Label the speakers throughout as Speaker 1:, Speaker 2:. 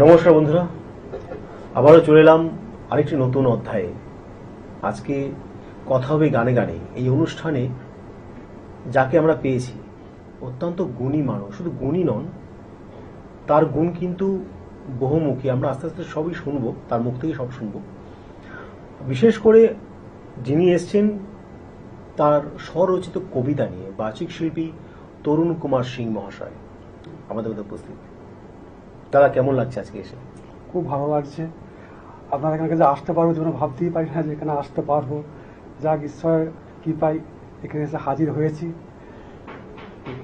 Speaker 1: নমস্কার বন্ধুরা, আবারও চলে এলাম আরেকটি নতুন অধ্যায়ে। আজকে কথা হবে গানে গানে। এই অনুষ্ঠানে যাকে আমরা পেয়েছি অত্যন্ত গুণী মানুষ, শুধু গুণী নন, তার গুণ কিন্তু বহুমুখী। আমরা আস্তে আস্তে সবই শুনবো, তার মুখ থেকে সব শুনবো। বিশেষ করে যিনি এসছেন তার স্বরচিত কবিতা নিয়ে, বাচিক শিল্পী তরুণ কুমার সিং মহাশয় আমাদের মধ্যে উপস্থিত। দাদা, কেমন লাগছে আজকে এসে?
Speaker 2: খুব ভালো লাগছে। আপনার এখানে যে আসতে পারবো জীবনে ভাবতেই পারি না যে এখানে আসতে পারবো। যাক, ঈশ্বরের কৃপায় এখানে এসে হাজির হয়েছি।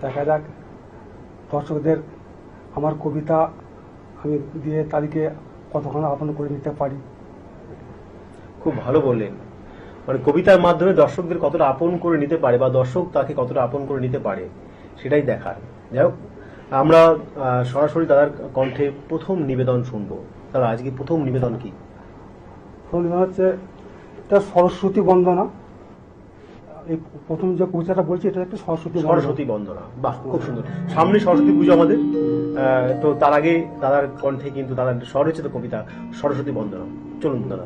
Speaker 2: দেখা যাক দর্শকদের আমার কবিতা আমি দিয়ে তাদেরকে কতক্ষণ আপন করে নিতে পারি।
Speaker 1: খুব ভালো বললেন। মানে কবিতার মাধ্যমে দর্শকদের কতটা আপন করে নিতে পারে বা দর্শক তাকে কতটা আপন করে নিতে পারে সেটাই দেখার। যাই হোক, আমরা সরাসরি দাদার কণ্ঠে প্রথম নিবেদন শুনবো। দাদা, আজকে প্রথম নিবেদন কি?
Speaker 2: হচ্ছে এটা সরস্বতী বন্দনা। এই প্রথম যে কবিতাটা বলছি এটা একটা
Speaker 1: সরস্বতী বন্দনা। বাহ, খুব সুন্দর। সামনে সরস্বতী পুজো আমাদের, তো তার আগে দাদার কণ্ঠে কিন্তু দাদার স্বরচিত কবিতা সরস্বতী বন্দনা। চলুন দাদা।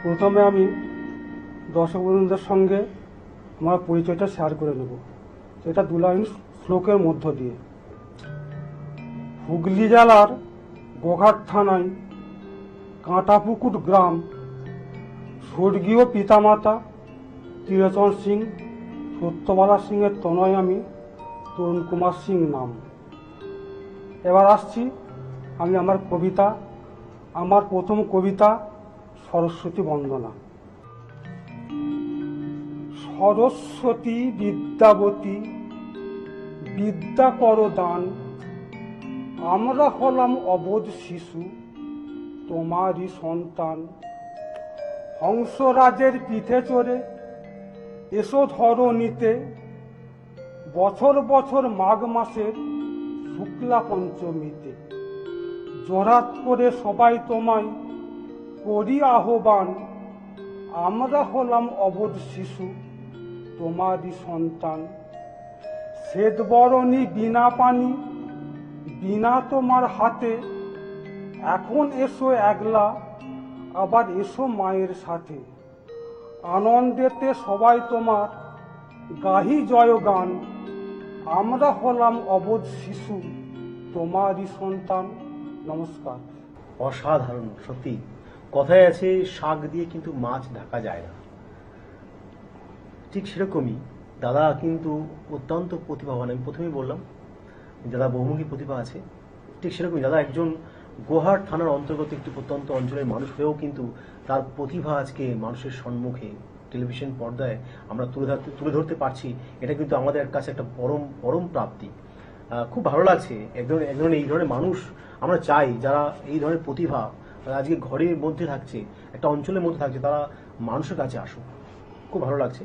Speaker 2: প্রথমে আমি দর্শক বন্ধুদের সঙ্গে আমার পরিচয়টা শেয়ার করে নেব, সেটা 2 লাইন শ্লোকের মধ্য দিয়ে। হুগলি জেলার গোঘাট থানায় কাঁটাপুকুর গ্রাম, স্বর্গীয় পিতামাতা ত্রিলোচন সিং, সত্যবালা সিংয়ের তনয় আমি, তরুণ কুমার সিং নাম। এবার আসছি আমি আমার কবিতা। আমার প্রথম কবিতা সরস্বতী বন্দনা। সরস্বতী বিদ্যাবতী, বিদ্যা কর দান, আমরা হলাম অবোধ শিশু, তোমারই সন্তান। হংসরাজের পিঠে চড়ে এসো ধরণীতে, বছর বছর মাঘ মাসের শুক্লা পঞ্চমীতে। জোড়াত করে সবাই তোমায় করি আহ্বান, আমরা হলাম অবোধ শিশু, তোমারই সন্তান। শ্বেত বরণী বিনা পানি, বিনা তোমার হাতে, এখন এসো একলা, আবার এসো মায়ের সাথে। আনন্দেতে সবাই তোমার গাহি জয় গান, আমরা হলাম অবোধ শিশু, তোমারই সন্তান। নমস্কার।
Speaker 1: অসাধারণ, সত্যি। কথায় আছে শাক দিয়ে কিন্তু মাছ ঢাকা যায় না। ঠিক সেরকমই দাদা কিন্তু অত্যন্ত প্রতিভাবান। আমি প্রথমেই বললাম দাদা বহুমুখী প্রতিভা আছে। ঠিক সেরকমই দাদা একজন গোহাট থানার অন্তর্গত একটি প্রত্যন্ত অঞ্চলের মানুষ হয়েও কিন্তু তার প্রতিভা আজকে মানুষের সম্মুখে টেলিভিশন পর্দায় আমরা তুলে ধরতে পারছি। এটা কিন্তু আমাদের কাছে একটা পরম পরম প্রাপ্তি। খুব ভালো লাগছে। একজন এই ধরনের মানুষ আমরা চাই, যারা এই ধরনের প্রতিভা আজকে ঘরের মধ্যে থাকছে, একটা অঞ্চলের মধ্যে থাকছে, তারা মানুষের কাছে আসুক। খুব ভালো লাগছে।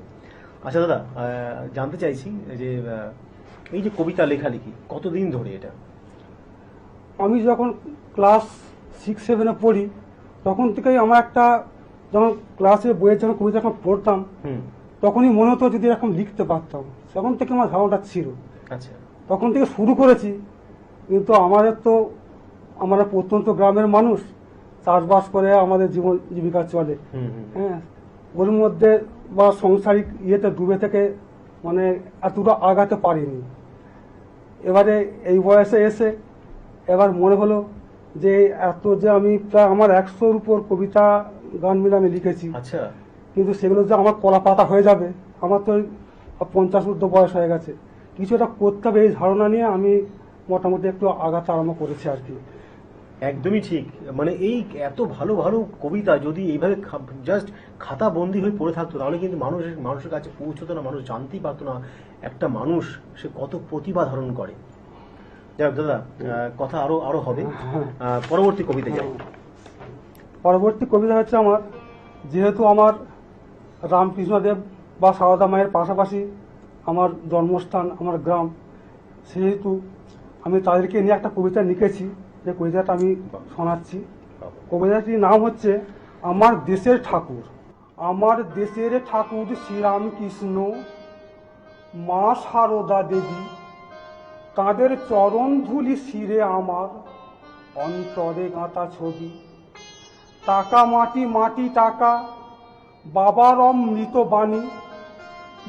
Speaker 1: আচ্ছা দাদা, জানতে চাইছি যে এই যে কবিতা লেখালেখি কতদিন ধরে এটা?
Speaker 2: আমি যখন ক্লাস 6-7-এ পড়ি তখন থেকেই আমার একটা, যখন ক্লাসের বইয়ের যখন কবিতা যখন পড়তাম তখনই মনে হতো যদি এরকম লিখতে পারতাম। তখন থেকে আমার ধারণাটা ছিল।
Speaker 1: আচ্ছা।
Speaker 2: তখন থেকে শুরু করেছি। কিন্তু আমরা প্রত্যন্ত গ্রামের মানুষ, চাষবাস করে আমাদের জীবিকা চলে। হ্যাঁ, ওর মধ্যে বা সংসারিক ইয়েতে ডুবে থেকে মানে এতটা আগাতে পারিনি। এবারে এই বয়সে এসে এবার মনে হলো যে এত যে আমি প্রায় আমার 100-র উপর কবিতা গান মিলে আমি লিখেছি।
Speaker 1: আচ্ছা।
Speaker 2: কিন্তু সেগুলো যে আমার কলা পাতা হয়ে যাবে, আমার তো 50 ঊর্ধ্ব বয়স হয়ে গেছে, কিছু একটা করতে হবে এই ধারণা নিয়ে আমি মোটামুটি একটু আগাতে আরম্ভ করেছি আর কি।
Speaker 1: একদমই ঠিক। মানে এই এত ভালো ভালো কবিতা যদি এইভাবে জাস্ট খাতা বন্দি হয়ে পড়ে থাকতো তাহলে কিন্তু মানুষের কাছে পৌঁছতো না, মানুষ জানতেই পারতো না একটা মানুষ সে কত প্রতিভা ধারণ করে। যাই হোক দাদা, কথা আরো হবে। পরবর্তী কবিতা যাই।
Speaker 2: পরবর্তী কবিতা হচ্ছে আমার, যেহেতু আমার রামকৃষ্ণদেব বা সারদা মায়ের পাশাপাশি আমার জন্মস্থান, আমার গ্রাম, সেহেতু আমি তাদেরকে নিয়ে একটা কবিতা লিখেছি, যে কবিতাটা আমি শোনাচ্ছি। কবিতাটির নাম হচ্ছে আমার দেশের ঠাকুর। আমার দেশের ঠাকুর শ্রীরামকৃষ্ণ, মা সারদা দেবী, তাদের চরণ ধুলি শিরে আমার, অন্তরে গাঁথা ছবি। টাকা মাটি মাটি টাকা, বাবার অমৃত বাণী।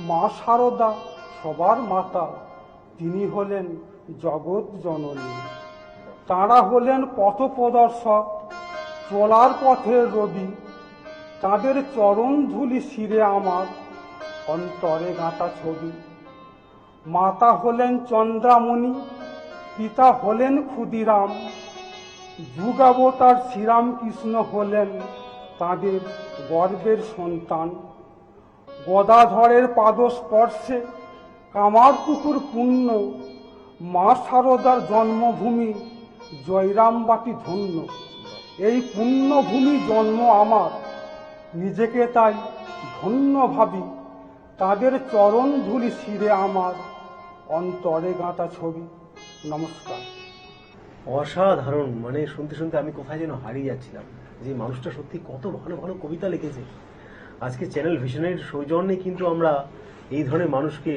Speaker 2: মা শারদা সবার মাতা, তিনি হলেন জগৎ জননী। তাঁরা হলেন পথপ্রদর্শক, চলার পথের রবি। তাঁদের চরণ ধুলি শিরে আমার, অন্তরে গাঁথা ছবি। মাতা হলেন চন্দ্রামণি, পিতা হলেন ক্ষুদিরাম। যুগাবতার শ্রীরামকৃষ্ণ হলেন তাঁদের গর্বের সন্তান। গদাধরের পাদস্পর্শে কামারপুকুর পুণ্য, মা শারদার জন্মভূমি জয়রামবাটি ধন্য। এই পুণ্যভূমি জন্ম আমার, নিজেকে তাই ধন্য ভাবি। তাদের চরণ ধুলি শিরে আমার, অন্তরে গাঁথা ছবি। নমস্কার।
Speaker 1: অসাধারণ, মানে শুনতে শুনতে আমি কোথায় যেন হারিয়ে যাচ্ছিলাম যে মানুষটা সত্যি কত ভালো ভালো কবিতা লিখেছে। আজকে চ্যানেল ভিশনের সৌজন্যে কিন্তু আমরা এই ধরনের মানুষকে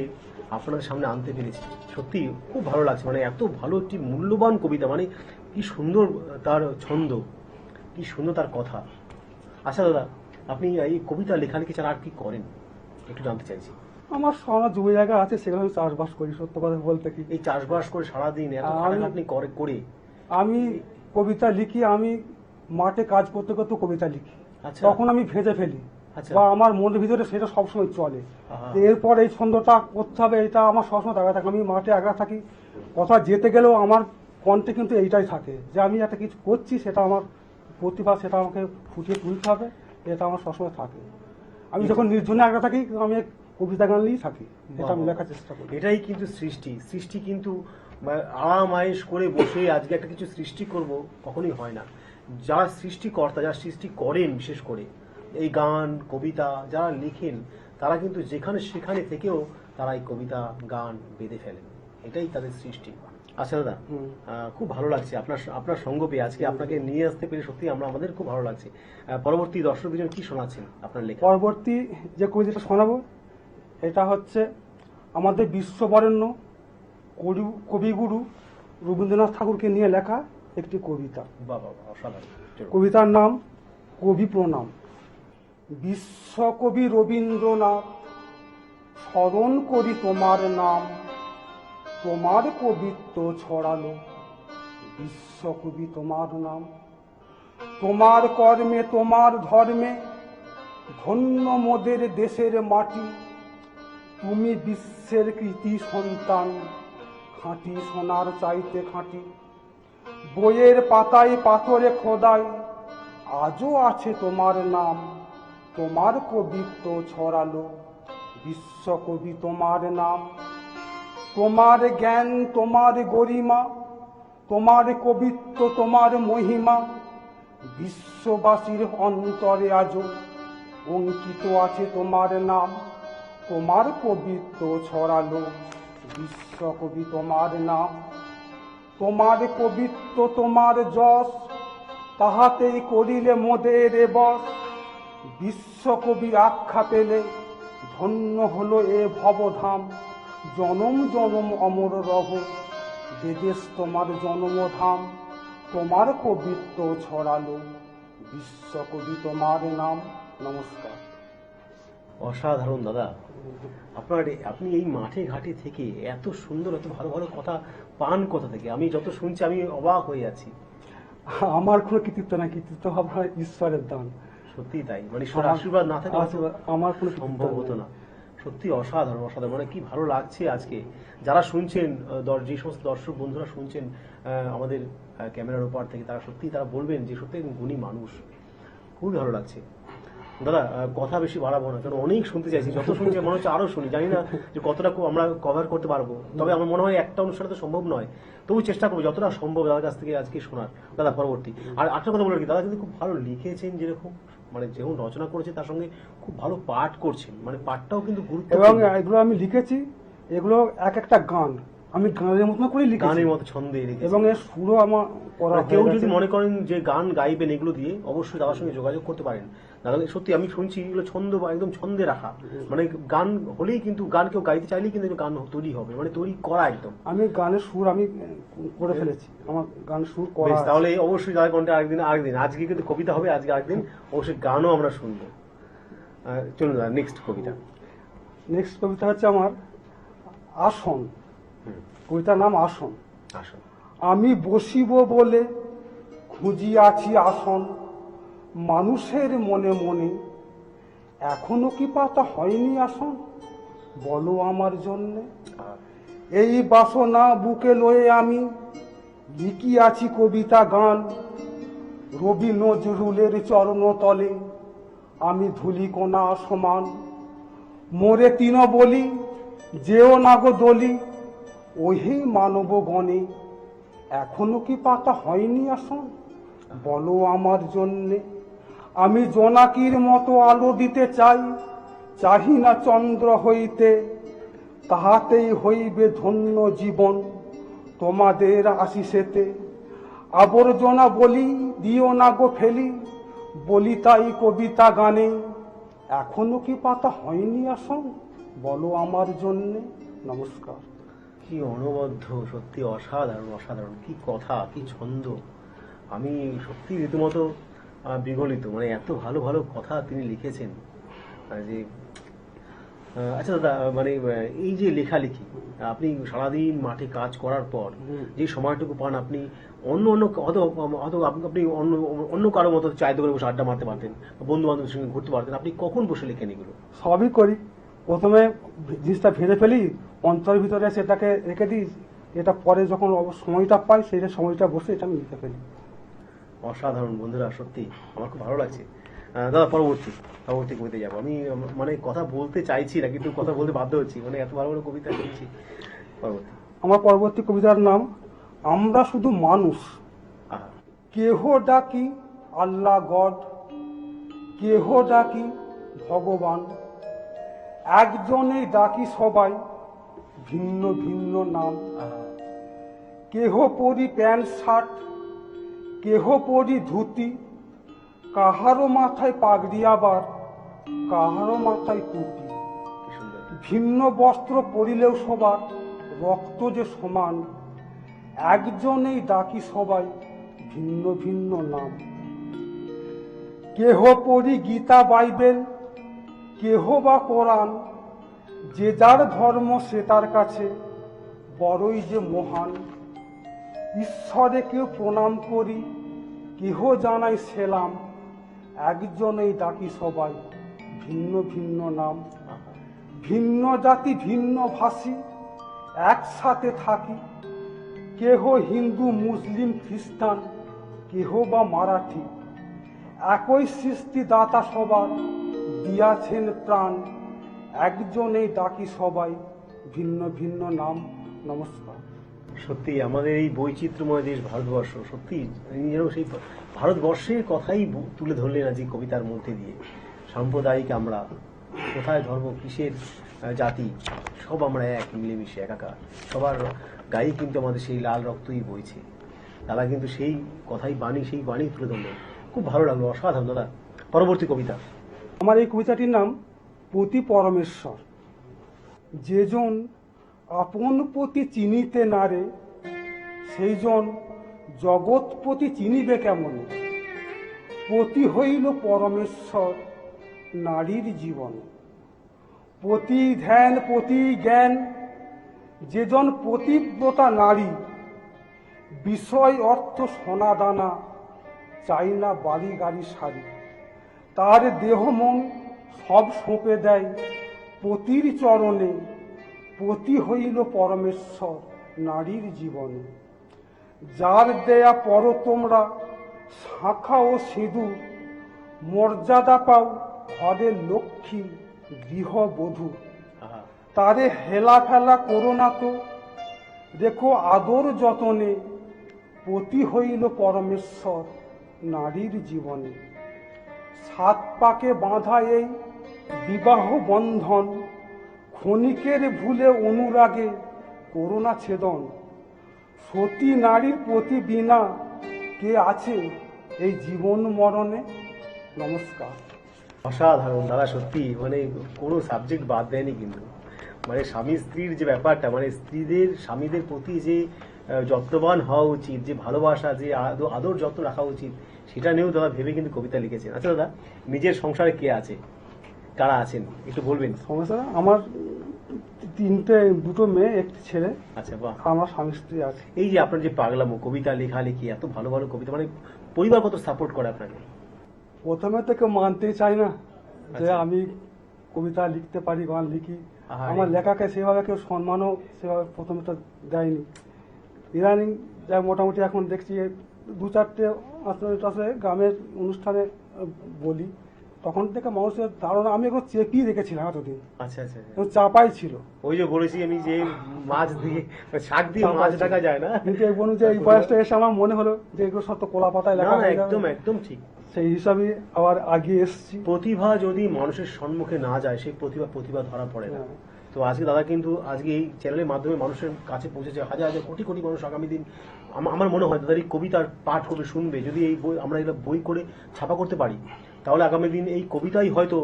Speaker 1: আপনাদের সামনে আনতে পেরেছি। সত্যি খুব ভালো লাগছে, মানে এত ভালো একটি মূল্যবান কবিতা, মানে কি সুন্দর তার ছন্দ, কি সুন্দর তার কথা। আচ্ছা দাদা, আপনি এই কবিতা লেখালেখি ছাড়া আর কি করেন একটু জানতে চাইছি।
Speaker 2: আমার সারা জমি জায়গা আছে, সেগুলো আমি চাষবাস করি। সত্য কথা বলতে কি,
Speaker 1: এই চাষবাস করে সারাদিন এত খাটাখাটনি করে
Speaker 2: আমি কবিতা লিখি। আমি মাঠে কাজ করতে করতে কবিতা লিখি,
Speaker 1: আচ্ছা।
Speaker 2: তখন আমি ভেজে ফেলি,
Speaker 1: আচ্ছা।
Speaker 2: বা আমার মনের ভিতরে সেটা সবসময় চলে।
Speaker 1: আহা।
Speaker 2: এরপর এই ছন্দটা করতে হবে, এটা আমার সবসময় দেখা থাকে। আমি মাঠে একা থাকি, কোথাও যেতে গেলেও আমার কণ্ঠে কিন্তু এইটাই থাকে যে আমি একটা কিছু করছি, সেটা আমার প্রতিভা, সেটা আমাকে ফুটিয়ে তুলতে হবে, এটা আমার সবসময় থাকে। আমি যখন নির্জনে একা থাকি, আমি কবিতা গান নিয়েই থাকি, এটা আমি লেখার চেষ্টা করি।
Speaker 1: এটাই কিন্তু সৃষ্টি কিন্তু আরাম আয়েশ করে বসে আজকে একটা কিছু সৃষ্টি করব কখনোই হয় না। যারা সৃষ্টিকর্তা, যারা সৃষ্টি করেন, বিশেষ করে এই গান কবিতা যারা লিখেন, তারা কিন্তু যেখানে সেখানে থেকেও তারা এই কবিতা গান বেঁধে ফেলেন, এটাই তাদের সৃষ্টি। আচ্ছা দাদা, খুব ভালো লাগছে আপনার সঙ্গ পেয়ে, আজকে আপনাকে নিয়ে আসতে পেরে সত্যি আমাদের খুব ভালো লাগছে। পরবর্তী দর্শকদের কি শোনাচ্ছেন আপনার লেখা?
Speaker 2: পরবর্তী যে কবিতাটা শোনাবো, এটা হচ্ছে আমাদের বিশ্ববরেণ্য কবিগুরু রবীন্দ্রনাথ ঠাকুরকে নিয়ে লেখা একটি কবিতা।
Speaker 1: বাবা, অসাধারণ।
Speaker 2: কবিতার নাম কবি প্রণাম। বিশ্বকবি রবীন্দ্রনাথ, স্মরণ করি তোমার নাম। তোমার কবিত্ব ছড়ালো বিশ্বকবি তোমার নাম। তোমার কর্মে তোমার ধর্মে ধন্য মোদের দেশের মাটি। তুমি বিশ্বের কৃতি সন্তান, খাঁটি সোনার চাইতে খাঁটি। বইয়ের পাতায় পাথরে খোদাই আজও আছে তোমার নাম। তোমার কবিত্ব ছড়ালো বিশ্বকবি তোমার নাম। তোমার জ্ঞান তোমার গরিমা, তোমার কবিত্ব তোমার মহিমা। বিশ্ববাসীর অন্তরে আজও অঙ্কিত আছে তোমার নাম। তোমার কবিত্ব ছড়ালো বিশ্বকবি তোমার নাম। তোমার কবিত্ব তোমার যশ, তাহাতেই করিলে মোদের বশ। বিশ্বকবি আখ্যা পেলে ধন্য হলো এ ভবধাম। জনম জনম অমর রহ, বিদেশ তোমার জন্মধাম। তোমার কবিত্ব ছড়ালো বিশ্বকবি তোমার নাম। নমস্কার।
Speaker 1: অসাধারণ দাদা, আপনি এই মাঠে ঘাটে থেকে এত সুন্দর এত ভালো ভালো কথা পান কোথা থেকে? আমি যত শুনছি আমি অবাক হয়ে যাচ্ছি।
Speaker 2: আমার কোনো কৃতিত্ব না, কৃতিত্ব আমার ঈশ্বরের দান।
Speaker 1: সত্যি তাই, মানে ঈশ্বরের আশীর্বাদ না থাকলে
Speaker 2: আমার কোনো
Speaker 1: সম্ভব হতো না। সত্যি অসাধারণ অসাধারণ, মানে কি ভালো লাগছে আজকে যারা শুনছেন, যে সমস্ত দর্শক বন্ধুরা শুনছেন আমাদের ক্যামেরার ওপার থেকে, তারা সত্যি তারা বলবেন যে সত্যি গুণী মানুষ। খুবই ভালো লাগছে দাদা। কথা বেশি বাড়াবো না, কারণ অনেক শুনতে চাইছি, যত শুনছি মনে হচ্ছে আরো শুনি। জানি না যে কতটা আমরা কভার করতে পারবো, তবে আমার মনে হয় একটা অনুষ্ঠানে তো সম্ভব নয়, তবু চেষ্টা করবো যতটা সম্ভব দাদার কাছ থেকে আজকে শোনার। দাদা পরবর্তী আর একটা কথা বলে কি, দাদা কিন্তু খুব ভালো লিখেছেন, যেরকম মানে যেমন রচনা করেছে তার সঙ্গে খুব ভালো পাঠ করছেন, মানে পাঠটাও কিন্তু গুরুত্ব।
Speaker 2: এবং এগুলো আমি লিখেছি, এগুলো এক একটা গান আমি গানের মতন করে লিখেছি
Speaker 1: গানের মতো ছন্দে লিখেছেন।
Speaker 2: এবং এর সুরও আমার করা
Speaker 1: কেউ
Speaker 2: হয়ে
Speaker 1: যদি
Speaker 2: গেছে।
Speaker 1: মনে করেন যে গান গাইবেন এগুলো দিয়ে, অবশ্যই দাদার সঙ্গে যোগাযোগ করতে পারেন। দাদা সত্যি আমি শুনছি এগুলো ছন্দ বা একদম ছন্দে রাখা, মানে গান হলেই কিন্তু, গান কেউ গাইতে চাইলেই কিন্তু গান তৈরি হবে, মানে তৈরি করা একদম।
Speaker 2: আমি গানের সুর আমি করে ফেলেছি, আমার গানের সুর করা
Speaker 1: বেশ,
Speaker 2: আছে।
Speaker 1: তাহলে অবশ্যই দাদা কণ্ঠে আরেকদিন আজকে কিন্তু কবিতা হবে, আজকে আরেকদিন অবশ্যই গানও আমরা শুনবো। চলুন দাদা, নেক্সট কবিতা।
Speaker 2: নেক্সট কবিতা হচ্ছে আমার আসন। কবিতার নাম আসন।
Speaker 1: আসুন।
Speaker 2: আমি বসিব বলে খুঁজিয়াছি আসন মানুষের মনে মনে, এখনো কি পাতা হয়নি আসন, বলো আমার জন্যে। এই বাসনা বুকে লয়ে আমি লিখিয়াছি কবিতা গান, রবি নজরুলের চরণতলে আমি ধূলিকণা সমান। মোরে তিন বলি যেও না গো দলি, ওহে মানব গণে, এখনো কি পাতা হয়নি আসন, বলো আমার জন্যে। আমি জোনাকির মতো আলো দিতে চাই, চাহি না চন্দ্র হইতে, তাহাতেই হইবে ধন্য জীবন তোমাদের আশিসেতে। আবর্জনা বলি দিও না গো ফেলি, বলি তাই কবিতা গানে, এখনো কি পাতা হয়নি আসন, বলো আমার জন্যে। নমস্কার।
Speaker 1: কি অনবদ্য, সত্যি অসাধারণ অসাধারণ, কি কথা, কি ছন্দ। আমি সত্যি রীতিমতো বিগলিত, মানে এত ভালো ভালো কথা তিনি লিখেছেন যে আচ্ছা দাদা, মানে এই যে লেখালেখি, আপনি সারাদিন মাঠে কাজ করার পর যে সময়টুকু পান, আপনি অন্য অন্য হয়তো হয়তো আপনি অন্য অন্য কারোর মতো চায়ের দোকানে বসে আড্ডা মারতে পারতেন, বন্ধু বান্ধবের সঙ্গে ঘুরতে পারতেন, আপনি কখন বসে লেখেন এগুলো?
Speaker 2: সবই করি। প্রথমে জিনিসটা ভেবে ফেলি, অন্তরের ভিতরে সেটাকে রেখে দিই, এটা পরে যখন সময়টা পাই সেই সময়টা বসে এটা আমি লিখে ফেলি।
Speaker 1: অসাধারণ বন্ধুরা, সত্যি আমার খুব ভালো লাগছে। দাদা, পরবর্তী কবিতা যাবো। আমি মানে কথা বলতে চাইছি না, কিন্তু কথা বলতে বাধ্য হচ্ছি, মানে এত ভালো ভালো কবিতা লিখছি। পরবর্তী।
Speaker 2: আমার পরবর্তী কবিতার নাম আমরা শুধু মানুষ।
Speaker 1: আহা।
Speaker 2: কেহ ডাকি আল্লাহ গড, কেহ ডাকি ভগবান, একজনেই ডাকি সবাই ভিন্ন ভিন্ন নাম। কেহ পরি প্যান্ট শার্ট, কেহ পরি ধুতি, কাহারও মাথায় পাগড়ি আবার কাহারও মাথায় টুপি।
Speaker 1: কি সুন্দর।
Speaker 2: ভিন্ন বস্ত্র পরিলেও সবার রক্ত যে সমান, একজনেই ডাকি সবাই ভিন্ন ভিন্ন নাম। কেহ পড়ি গীতা বাইবেল, কেহ বা কোরআন, যে যার ধর্ম সে তার কাছে বড়ই যে মহান। ঈশ্বরে কেউ প্রণাম করি, কেহ জানাই সেলাম, একজনেই ডাকি সবাই ভিন্ন ভিন্ন নাম। ভিন্ন জাতি ভিন্ন ভাষী একসাথে থাকি, কেহ হিন্দু মুসলিম খ্রিস্টান, কেহ বা মারাঠি, একই সৃষ্টিদাতা সবার দিয়াছেন প্রাণ, একজনেই ডাকি সবাই ভিন্ন ভিন্ন নাম। নমস্কার।
Speaker 1: সত্যি আমাদের এই বৈচিত্র্যময় দেশ ভারতবর্ষ, সত্যি যেন সেই ভারতবর্ষের কথাই তুলে ধরলেন আজ এই কবিতার মধ্যে দিয়ে। সাম্প্রদায়িক আমরা, কোথায় ধর্ম, কিসের জাতি, সব আমরা এক, মিলেমিশে একাকার, সবার গায়ে কিন্তু আমাদের সেই লাল রক্তই বইছে। দাদা কিন্তু সেই কথাই সেই বাণী তুলে ধরলেন, খুব ভালো লাগলো, অসাধারণ দাদা। পরবর্তী কবিতা।
Speaker 2: আমার এই কবিতাটির নাম পতি পরমেশ্বর। যেজন আপন পতি চিনিতে নারে, সেইজন জগৎপতি চিনিবে কেমন। পতি হইল পরমেশ্বর নারীর জীবন, পতি ধ্যান পতি জ্ঞান, যেজন পতিব্রতা নারী, বিষয় অর্থ সোনা দানা, চাই না বাড়ি গাড়ি শাড়ি, তার দেহ মন সব সঁপে দেয় পতির চরণে, পতি হইল পরমেশ্বর নারীর জীবনে। যার দেয়া পর তোমরা শাঁখা ও সিঁদুর, মর্যাদা পাও ঘরের লক্ষ্মী গৃহবধূ, তারে হেলা ফেলা করো না তো, দেখো আদর যতনে, পতি হইল পরমেশ্বর নারীর জীবনে। সাত পাকে বাঁধা এই বিবাহ বন্ধন, ক্ষণিকের ভুলে অনুরাগে করুণা ছেদন, সতী নারীর প্রতি বিনা কে আছে এই জীবন মরণে। নমস্কার।
Speaker 1: অসাধারণ দাদা, সত্যি মানে কোনো সাবজেক্ট বাদ দেয়নি কিন্তু। মানে স্বামী স্ত্রীর যে ব্যাপারটা, মানে স্ত্রীদের স্বামীদের প্রতি যে যত্নবান হওয়া উচিত, যে ভালোবাসা, যে আদর যত্ন রাখা উচিত, সেটা নিয়েও দাদা ভেবে কিন্তু কবিতা লিখেছেন। আচ্ছা দাদা, নিজের সংসারে কে আছে, কারা আছেন একটু বলবেন?
Speaker 2: সমস্যা না, আমার দুটো মেয়ে, একটি ছেলে।
Speaker 1: আচ্ছা, বাহ।
Speaker 2: আমার স্বামী স্ত্রী আছে।
Speaker 1: এই যে আপনার যে পাগলামো, কবিতা লেখালেখি, এত ভালো ভালো কবিতা, মানে পরিবার কত সাপোর্ট করে আপনাকে?
Speaker 2: প্রথমে তো কেউ মানতেই চায় না যে
Speaker 1: আচ্ছা।
Speaker 2: আমি কবিতা লিখতে পারি, গান লিখি।
Speaker 1: আহারে।
Speaker 2: আমার লেখাকে সেভাবে কেউ সম্মানও সেভাবে প্রথমে তো দেয়নি। ইদানিং যা মোটামুটি এখন দেখছি দু চারটে আসলে গ্রামের অনুষ্ঠানে বলি, তখন থেকে মানুষের ধারণা আমি এখন চেপিয়ে রেখেছিলাম এতদিন,
Speaker 1: আচ্ছা আচ্ছা আচ্ছা।
Speaker 2: এখন চাপাই ছিল।
Speaker 1: ওই যে বলেছি আমি যে মাছ দিয়ে, শাক দিয়ে মাছ ঢাকা যায় না।
Speaker 2: কিন্তু এই বলুন যে এই বয়সটা এসে আমার মনে হলো যে এগুলো সব তো কোলা পাতায়
Speaker 1: না
Speaker 2: লেখা
Speaker 1: না,
Speaker 2: হয়ে যাবে।
Speaker 1: একদম একদম ঠিক।
Speaker 2: সেই হিসাবে আবার আগিয়ে এসেছি।
Speaker 1: প্রতিভা যদি মানুষের সম্মুখে না যায়, সেই প্রতিভা ধরা পড়ে না।
Speaker 2: হ্যাঁ।
Speaker 1: তো আজকে দাদা কিন্তু আজকে এই চ্যানেলের মাধ্যমে মানুষের কাছে পৌঁছেছে, হাজার হাজার কোটি কোটি মানুষ আগামী দিন আমার মনে হয় দাদার এই কবিতার পাঠ করবে, শুনবে। যদি এই বই আমরা এগুলো বই করে ছাপা করতে পারি, তাহলে আগামী দিন এই কবিতাই হয়তো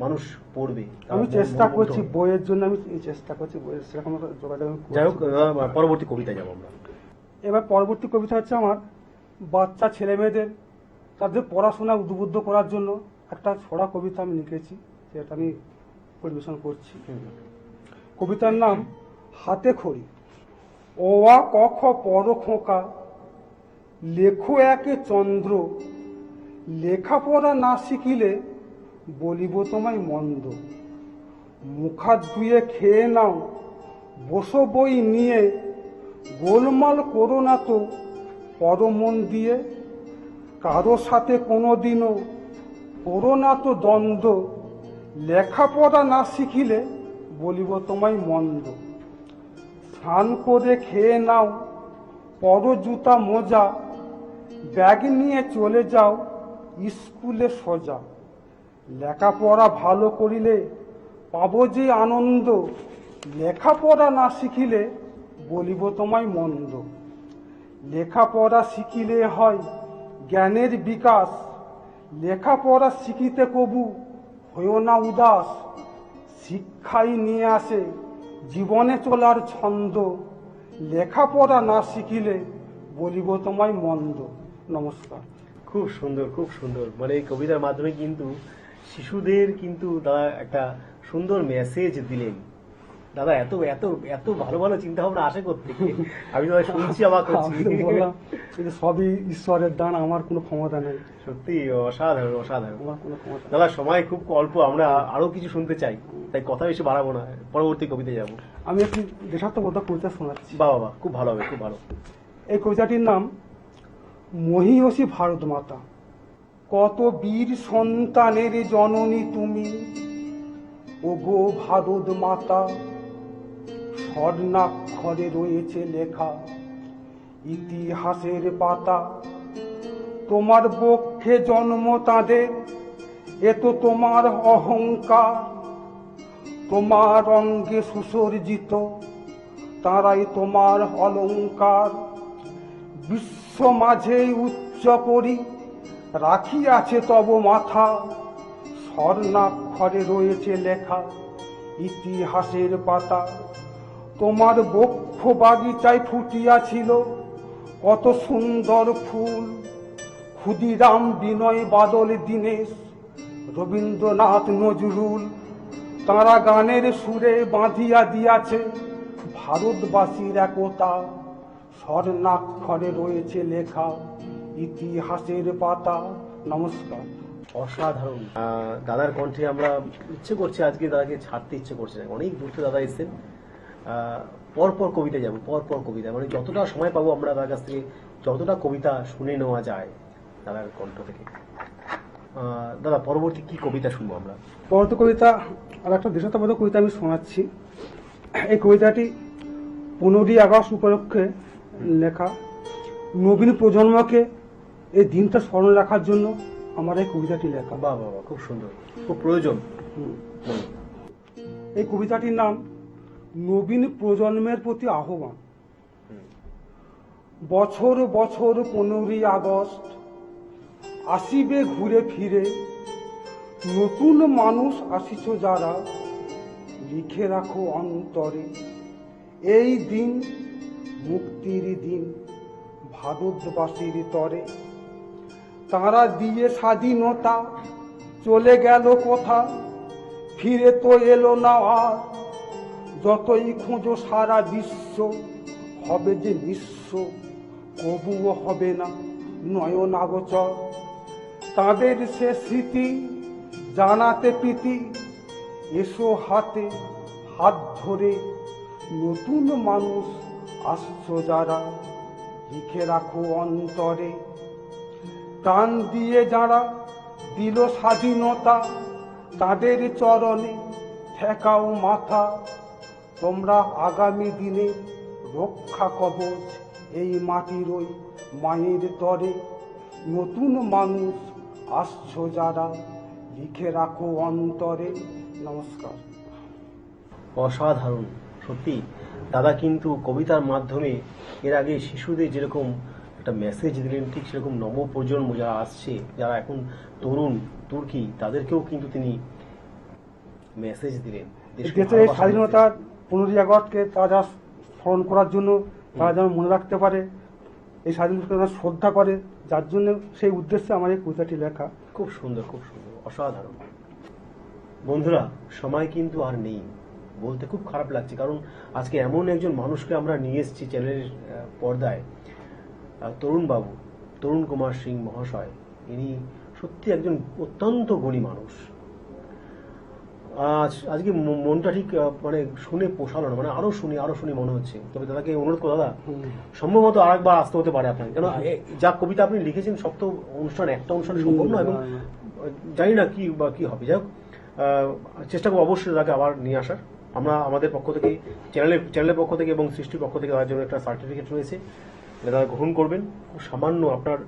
Speaker 1: মানুষ পড়বে।
Speaker 2: আমি চেষ্টা করছি বইয়ের জন্য, আমি চেষ্টা করছি বইয়ের সেরকম যোগাযোগ আমি করছি।
Speaker 1: যাই হোক, পরবর্তী কবিতায় যাবো আমরা।
Speaker 2: এবার পরবর্তী কবিতা হচ্ছে আমার বাচ্চা ছেলে মেয়েদের তাদের পড়াশোনা উদ্বুদ্ধ করার জন্য একটা ছড়া কবিতা আমি লিখেছি, সেটা আমি পরিবেশন করছি। কবিতার নাম হাতে খড়ি। ও আ ক খ পর খোকা, লেখো একে চন্দ্র, লেখাপড়া না শিখিলে বলিব তোমায় মন্দ। মুখাত ধুয়ে খেয়ে নাও, বসো বই নিয়ে, গোলমাল করো না তো পরমন দিয়ে। কারো সাথে কোনোদিনও করো না তো দ্বন্দ্ব, লেখাপড়া না শিখিলে বলিব তোমায় মন্দ। স্নান করে খেয়ে নাও, পরো জুতা মোজা, ব্যাগ নিয়ে চলে যাও স্কুলে সোজা। লেখাপড়া ভালো করিলে পাবো যে আনন্দ, লেখাপড়া না শিখিলে বলিব তোমায় মন্দ। লেখাপড়া শিখিলে হয় জ্ঞানের বিকাশ, লেখাপড়া শিখিতে কবু হইও না উদাস। শিক্ষাই নিয়ে আসে জীবনে চলার ছন্দ, লেখাপড়া না শিখিলে বলিব তোমায় মন্দ। নমস্কার।
Speaker 1: খুব সুন্দর, খুব সুন্দর। মানে এই কবিতার মাধ্যমে কিন্তু শিশুদের কিন্তু দাদা একটা সুন্দর মেসেজ দিলেন। দাদা এত এত এত ভালো ভালো চিন্তা ভাবনা আসে কোত্থেকে? আমি তো শুনছি, অবাক হচ্ছি।
Speaker 2: আমি তো বললাম, এটা সবই ঈশ্বরের দান, আমার কোনো ক্ষমতা নেই।
Speaker 1: সত্যি অসাধারণ, অসাধারণ।
Speaker 2: আমার কোনো ক্ষমতা নেই।
Speaker 1: দাদা সময় খুব অল্প, আমরা আরো কিছু শুনতে চাই, তাই কথা বেশি বাড়াবো না, পরবর্তী কবিতায় যাবো।
Speaker 2: আমি একটি দেশাত্মবোধক কবিতা শোনাচ্ছি।
Speaker 1: বাবা বাবা, খুব ভালো হবে, খুব ভালো।
Speaker 2: এই কবিতাটির নাম মহিয়সী ভারত মাতা। কত বীর সন্তানের জননী তুমি, ওগো ভারত মাতা। স্বর্ণাক্ষরে রয়েছে লেখা ইতিহাসের পাতা। তোমার বক্ষে জন্ম তাদের, এ তো তোমার অহংকার। তোমার অঙ্গে সুসজ্জিত, তারাই তোমার অলংকার। বিশ্ব মাঝে উচ্চ করি রাখিয়াছে তব মাথা। স্বর্ণাক্ষরে রয়েছে লেখা ইতিহাসের পাতা। তোমার বক্ষ বাগিচায় ফুটিয়াছিল কত সুন্দর ফুল। ক্ষুদিরাম, বিনয়, বাদল, দীনেশ, রবীন্দ্রনাথ, নজরুল, তাঁরা গানের সুরে বাঁধিয়া দিয়াছে ভারতবাসীর একতা। স্বর্ণাক্ষরে রয়েছে লেখা ইতিহাসের পাতা। নমস্কার।
Speaker 1: অসাধারণ। দাদার কণ্ঠে আমরা ইচ্ছে করছে আজকে দাদাকে ছাড়তে ইচ্ছে করছে না। অনেক দূর থেকে দাদা এসেছেন। পরপর কবিতা যাবো, পরপর কবিতা, মানে যতটা সময় পাবো আমরা দাদার কাছ থেকে যতটা কবিতা শুনে নেওয়া যায় দাদার কণ্ঠ থেকে। দাদা পরবর্তী কি কবিতা শুনবো আমরা?
Speaker 2: পরবর্তী কবিতা আর একটা দেশাত্মবোধক কবিতা আমি শোনাচ্ছি। এই কবিতাটি 15ই আগস্ট উপলক্ষে লেখা। নবীন প্রজন্মকে এই দিনটা স্মরণ রাখার জন্য আমার এই কবিতাটি লেখা।
Speaker 1: বাহ বাহ, খুব সুন্দর, খুব প্রয়োজন।
Speaker 2: এই কবিতাটির নাম নবীন প্রজন্মের প্রতি আহ্বান। বছর বছর 15ই আগস্ট আসিবে ঘুরে ফিরে, নতুন মানুষ আসিছ যারা, লিখে রাখো অন্তরে, এই দিন মুক্তির দিন ভারতবাসীর তরে। তারা দিয়ে স্বাধীনতা চলে গেল কোথা, ফিরে তো এলো না আর। যতই খোঁজো সারা বিশ্ব হবে যে নিঃস্ব, কবুও হবে না নয়ন আগোচর। তাদের সে স্মৃতি জানাতে প্রীতি, এসো হাতে হাত ধরে, নতুন মানুষ আসছো যারা, লিখে রাখো অন্তরে। প্রাণ দিয়ে যারা দিল স্বাধীনতা, তাদের চরণে ঠেকাও মাথা। তোমরা আগামী দিনে রক্ষা কবচ এই মাটির ওই মায়ের তরে। নতুন মানুষ আসছো যারা, লিখে রাখো অন্তরে। নমস্কার।
Speaker 1: অসাধারণ সত্যি। দাদা কিন্তু কবিতার মাধ্যমে এর আগে শিশুদের যেরকম একটা মেসেজ দিলেন, ঠিক সেরকম নবপ্রজন্ম যারা আসছে, যারা এখন তরুণ তুর্কি, তাদেরকেও কিন্তু তিনি মেসেজ দিলেন।
Speaker 2: দেশের এই স্বাধীনতার 15ই আগস্টকে তারা স্মরণ করার জন্য, তারা যেন মনে রাখতে পারে, এই স্বাধীনতাকে তারা শ্রদ্ধা করে, যার জন্য সেই উদ্দেশ্যে আমার এই কবিতাটি লেখা।
Speaker 1: খুব সুন্দর, খুব সুন্দর, অসাধারণ। বন্ধুরা, সময় কিন্তু আর নেই, বলতে খুব খারাপ লাগছে, কারণ আজকে এমন একজন মানুষকে আমরা নিয়ে এসেছি চ্যানেলের পর্দায়, তরুণ কুমার সিং মহাশয়। ইনি সত্যি একজন অত্যন্ত গুণী মানুষ। আজকে মনটা ঠিক মানে শুনে পোষালো না, মানে আরো শুনি মনে হচ্ছে। তবে দাদাকে অনুরোধ করো, দাদা সম্ভবত আরেকবার আসতে হতে পারে আপনাকে, কেন যা কবিতা আপনি লিখেছেন সব তো একটা অনুষ্ঠানে সম্ভব নয়, এবং জানি না কি হবে। যাই হোক, চেষ্টা করবো অবশ্যই দাদাকে আবার নিয়ে আসার। আমরা আমাদের পক্ষ থেকে, চ্যানেলের পক্ষ থেকে এবং সৃষ্টির পক্ষ থেকে তার জন্য একটা সার্টিফিকেট রয়েছে, দাদা গ্রহণ করবেন। সামান্য আপনার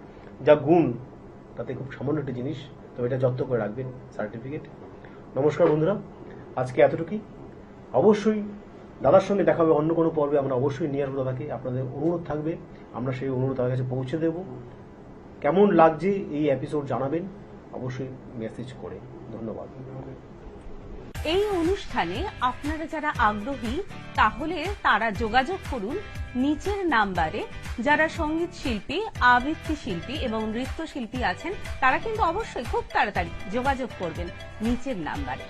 Speaker 1: যা গুণ, তাতে খুব সামান্য একটা জিনিস, তবে এটা যত্ন করে রাখবেন, সার্টিফিকেট। নমস্কার বন্ধুরা, আজকে এতটুকুই। অবশ্যই দাদার সঙ্গে দেখা হবে অন্য কোনো পর্বে, আমরা অবশ্যই নিয়ে আসবো দাদাকে। আপনাদের অনুরোধ থাকবে, আমরা সেই অনুরোধ তাদের কাছে পৌঁছে দেব। কেমন লাগছে এই এপিসোড জানাবেন অবশ্যই মেসেজ করে। ধন্যবাদ।
Speaker 3: এই অনুষ্ঠানে আপনারা যারা আগ্রহী, তাহলে তারা যোগাযোগ করুন নিচের নাম্বারে। যারা সঙ্গীত শিল্পী, আবৃত্তি শিল্পী এবং নৃত্যশিল্পী আছেন, তারা কিন্তু অবশ্যই খুব তাড়াতাড়ি যোগাযোগ করবেন নিচের নাম্বারে।